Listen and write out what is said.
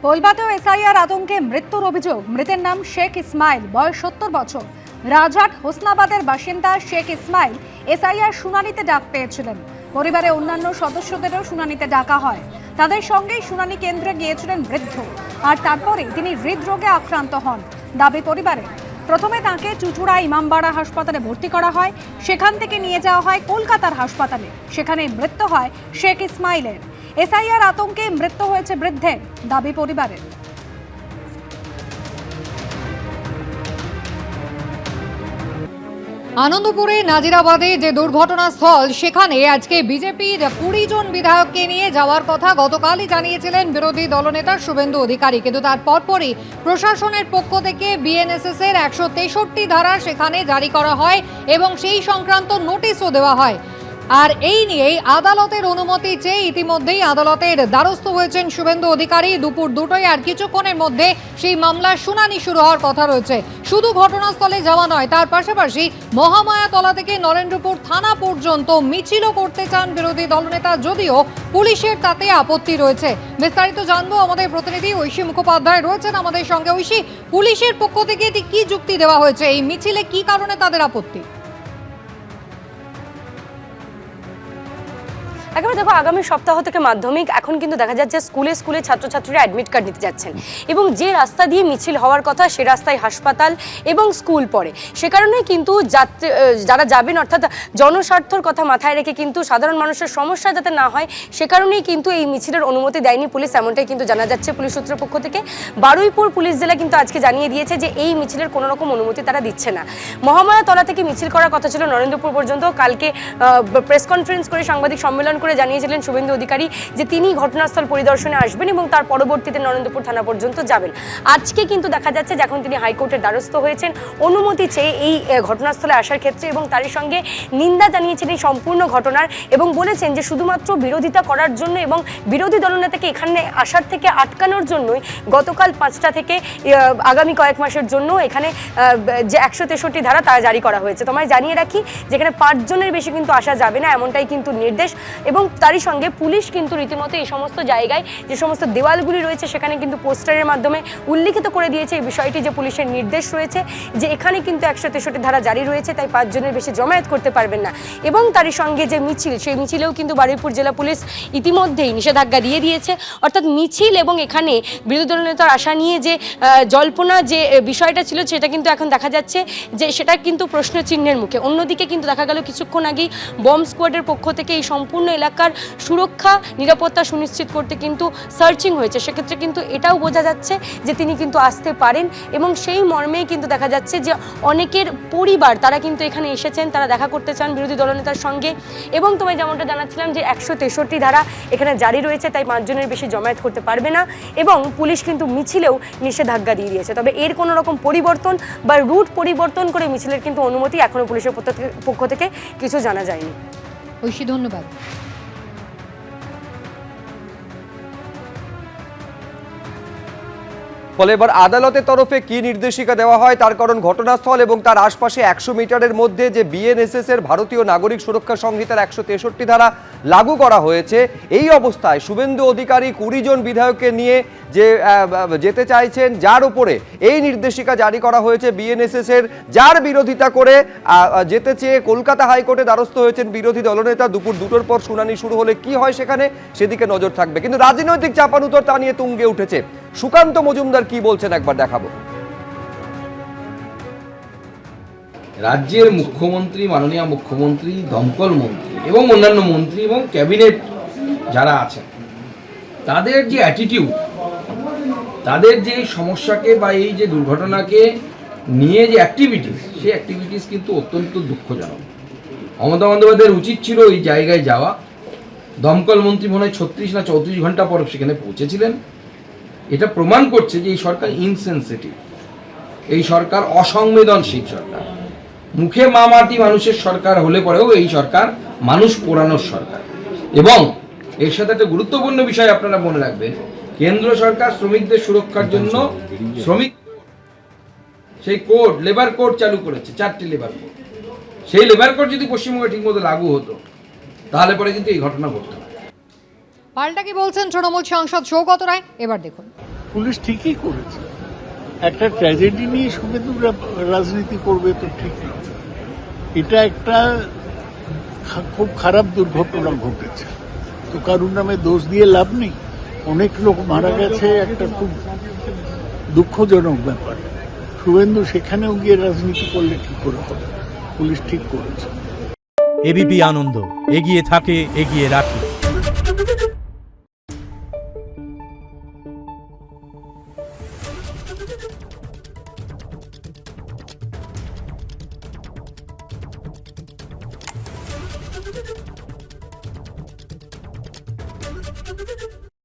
কলকাতায় এসআইআর আতঙ্কে মৃত্যুর অভিযোগ। মৃতের নাম শেখ ইসমাইল, বয়স 70 বছর। রাজহাট হোসনাবাদের বাসিন্দা শেখ ইসমাইল এসআইআর শুনানিতে ডাক পেয়েছিলেন। পরিবারের অন্যান্য সদস্যদেরও শুনানিতে ডাকা হয়। তাদের সঙ্গেই শুনানি কেন্দ্রে গিয়েছিলেন বৃদ্ধ, আর তারপরে তিনি হৃদরোগে আক্রান্ত হন। দাবি পরিবারের। প্রথমে তাঁকে চুঁচুড়া ইমামবাড়া হাসপাতালে ভর্তি করা হয়, সেখান থেকে নিয়ে যাওয়া হয় কলকাতার হাসপাতালে। সেখানে মৃত্যু হয় শেখ ইসমাইলের। এসআইআর আতঙ্কে মৃত্যু হয়েছে বৃদ্ধের, দাবি পরিবারের। আনন্দপুরে নাজিরাবাদে যে দুর্ঘটনাস্থল, সেখানে আজকে বিজেপির 20 জন বিধায়ককে নিয়ে যাওয়ার কথা গতকালই জানিয়েছিলেন বিরোধী দলনেতা শুভেন্দু অধিকারী। কিন্তু তার পরপরই প্রশাসনের পক্ষ থেকে বিএনএসএস এর 163 ধারা সেখানে জারি করা হয় এবং সেই সংক্রান্ত নোটিশও দেওয়া হয়। আর এই নিয়েই আদালতের অনুমতি চেয়ে ইতিমধ্যেই আদালতের দ্বারস্থ হয়েছেন শুভেন্দু অধিকারী। দুপুর 2টোয় আর কিছুক্ষণের মধ্যে সেই মামলার শুনানি শুরু হওয়ার কথা রয়েছে। শুধু ঘটনাস্থলে যাওয়া নয়, তার পাশাপাশি মহামায়াতলা থেকে নরেন্দ্রপুর থানা পর্যন্ত মিছিলও করতে চান বিরোধী দলনেতা, যদিও পুলিশের তাতে আপত্তি রয়েছে। বিস্তারিত জানবো, আমাদের প্রতিনিধি ঐশী মুখোপাধ্যায় রয়েছেন আমাদের সঙ্গে। ঐশী, পুলিশের পক্ষ থেকে এটি কি যুক্তি দেওয়া হয়েছে? এই মিছিলে কি কারণে তাদের আপত্তি? একেবারে দেখো, আগামী সপ্তাহ থেকে মাধ্যমিক। এখন কিন্তু দেখা যাচ্ছে স্কুলে স্কুলে ছাত্রছাত্রীরা অ্যাডমিট কার্ড নিতে যাচ্ছেন, এবং যে রাস্তা দিয়ে মিছিল হওয়ার কথা সে রাস্তায় হাসপাতাল এবং স্কুল পড়ে। সে কারণে কিন্তু যারা যাবেন, অর্থাৎ জনস্বার্থর কথা মাথায় রেখে কিন্তু সাধারণ মানুষের সমস্যা যাতে না হয়, সে কারণেই কিন্তু এই মিছিলের অনুমতি দেয়নি পুলিশ, এমনটাই কিন্তু জানা যাচ্ছে পুলিশ সূত্রের পক্ষ থেকে। বারুইপুর পুলিশ জেলা কিন্তু আজকে জানিয়ে দিয়েছে যে এই মিছিলের কোনো রকম অনুমতি তারা দিচ্ছে না। মহামায়াতলা থেকে মিছিল করার কথা ছিল নরেন্দ্রপুর পর্যন্ত। কালকে প্রেস কনফারেন্স করে সাংবাদিক সম্মেলন করে জানিয়েছিলেন শুভেন্দু অধিকারী যে তিনি ঘটনাস্থল পরিদর্শনে আসবেন এবং তার পরবর্তীতে নরেন্দ্রপুর থানা পর্যন্ত যাবেন। আজকে কিন্তু দেখা যাচ্ছে যখন তিনি হাইকোর্টের দ্বারস্থ হয়েছেন অনুমতি চেয়ে এই ঘটনাস্থলে আসার ক্ষেত্রে, এবং তারই সঙ্গে নিন্দা জানিয়েছেন এই সম্পূর্ণ ঘটনার, এবং বলেছেন যে শুধুমাত্র বিরোধিতা করার জন্য এবং বিরোধী দলনেতাকে এখানে আসার থেকে আটকানোর জন্যই গতকাল 5টা থেকে আগামী কয়েক মাসের জন্য এখানে যে 163 ধারা তা জারি করা হয়েছে। তোমায় জানিয়ে রাখি যেখানে 5 জনের বেশি কিন্তু আসা যাবে না, এমনটাই কিন্তু নির্দেশ। এবং তারই সঙ্গে পুলিশ কিন্তু রীতিমতো এই সমস্ত জায়গায় যে সমস্ত দেওয়ালগুলি রয়েছে সেখানে কিন্তু পোস্টারের মাধ্যমে উল্লিখিত করে দিয়েছে এই বিষয়টি, যে পুলিশের নির্দেশ রয়েছে যে এখানে কিন্তু 163 ধারা জারি রয়েছে, তাই 5 জনের বেশি জমায়েত করতে পারবেন না। এবং তারই সঙ্গে যে মিছিল, সেই মিছিলেও কিন্তু বারুইপুর জেলা পুলিশ ইতিমধ্যেই নিষেধাজ্ঞা দিয়ে দিয়েছে। অর্থাৎ মিছিল এবং এখানে বিরোধী দলনেতার আশা নিয়ে যে জল্পনা যে বিষয়টা ছিল, সেটা কিন্তু এখন দেখা যাচ্ছে যে সেটা কিন্তু প্রশ্ন চিহ্নের মুখে। অন্যদিকে কিন্তু দেখা গেল কিছুক্ষণ আগেই বম্ব স্কোয়াডের পক্ষ থেকে এই সম্পূর্ণ এলাকার সুরক্ষা নিরাপত্তা সুনিশ্চিত করতে কিন্তু সার্চিং হয়েছে। সেক্ষেত্রে কিন্তু এটাও বোঝা যাচ্ছে যে তিনি কিন্তু আসতে পারেন, এবং সেই মর্মেই কিন্তু দেখা যাচ্ছে যে অনেকের পরিবার তারা কিন্তু এখানে এসেছেন, তারা দেখা করতে চান বিরোধী দলনেতার সঙ্গে। এবং তোমায় যেমনটা জানাচ্ছিলাম যে 163 ধারা এখানে জারি রয়েছে, তাই 5 জনের বেশি জমায়েত করতে পারবে না, এবং পুলিশ কিন্তু মিছিলেও নিষেধাজ্ঞা দিয়ে দিয়েছে। তবে এর কোনো রকম পরিবর্তন বা রুট পরিবর্তন করে মিছিলের কিন্তু অনুমতি এখনও পুলিশের পক্ষ থেকে কিছু জানা যায়নি। ঐশী, ধন্যবাদ। ফলে এবার আদালতের তরফে কি নির্দেশিকা দেওয়া হয়, তার কারণ ঘটনাস্থল এবং তার আশপাশে 100 মিটারের মধ্যে যে বিএনএসএস এর ভারতীয় নাগরিক সুরক্ষা সংহিতার 163 ধারা লাগু করা হয়েছে, এই অবস্থায় শুভেন্দু অধিকারী 20 জন বিধায়ককে নিয়ে যে যেতে চাইছেন, যার উপরে এই নির্দেশিকা জারি করা হয়েছে বিএনএসএস এর, যার বিরোধিতা করে যেতে চেয়ে কলকাতা হাইকোর্টে দ্বারস্থ হয়েছেন বিরোধী দলনেতা। দুপুর 2টোর পর শুনানি শুরু হলে কি হয় সেখানে, সেদিকে নজর থাকবে। কিন্তু রাজনৈতিক চাপানুতর তা নিয়ে তুঙ্গে উঠেছে। সুকান্ত মজুমদার কি বলছেন একবার দেখাবো। রাজ্যের মুখ্যমন্ত্রী, মাননীয় মুখ্যমন্ত্রী, দমকল মন্ত্রী এবং অন্যান্য মন্ত্রী এবং ক্যাবিনেট যারা আছেন, তাদের যে অ্যাটিটিউড, তাদের যে সমস্যাকে বা এই যে দুর্ঘটনাকে নিয়ে যে অ্যাক্টিভিটিস, সেই অ্যাক্টিভিটিস কিন্তু অত্যন্ত দুঃখজনক। মমতা বন্দ্যোপাধ্যায়ের উচিত ছিল এই জায়গায় যাওয়া। দমকল মন্ত্রী মনে হয় 36 না 34 ঘন্টা পর সেখানে পৌঁছেছিলেন। এটা প্রমাণ করছে যে এই সরকার ইনসেনসিটিভ, এই সরকার অসংবেদনশীল সরকার। মুখে মামাটি মানুষের সরকার হলে পরেও এই সরকার মানুষ পোড়ানোর সরকার। এবং এর সাথে একটা গুরুত্বপূর্ণ বিষয় আপনারা মনে রাখবেন, কেন্দ্র সরকার শ্রমিকদের সুরক্ষার জন্য শ্রমিক সেই কোড, লেবার কোড চালু করেছে, 4টি লেবার কোড। সেই লেবার কোড যদি পশ্চিমবঙ্গে ঠিকমতো লাগু হতো, তাহলে পরে কিন্তু এই ঘটনা ঘটতো না। পাল্টা কি বলছেন তৃণমূল সাংসদ সৌগত রায়, এবার দেখুন। পুলিশ ঠিকই করেছে। একটা ট্র্যাজেডি নিয়ে শুভেন্দু রাজনীতি করবে তো ঠিক না। এটা একটা খুব খারাপ দুর্ঘটনা ঘটেছে, তো কারুর নামে দোষ দিয়ে লাভ নেই। অনেক লোক মারা গেছে, একটা খুব দুঃখজনক ব্যাপার। শুভেন্দু সেখানেও গিয়ে রাজনীতি করলে কি করে হবে? পুলিশ ঠিক করেছে। এবিপি আনন্দ এগিয়ে থাকে, এগিয়ে রাখে।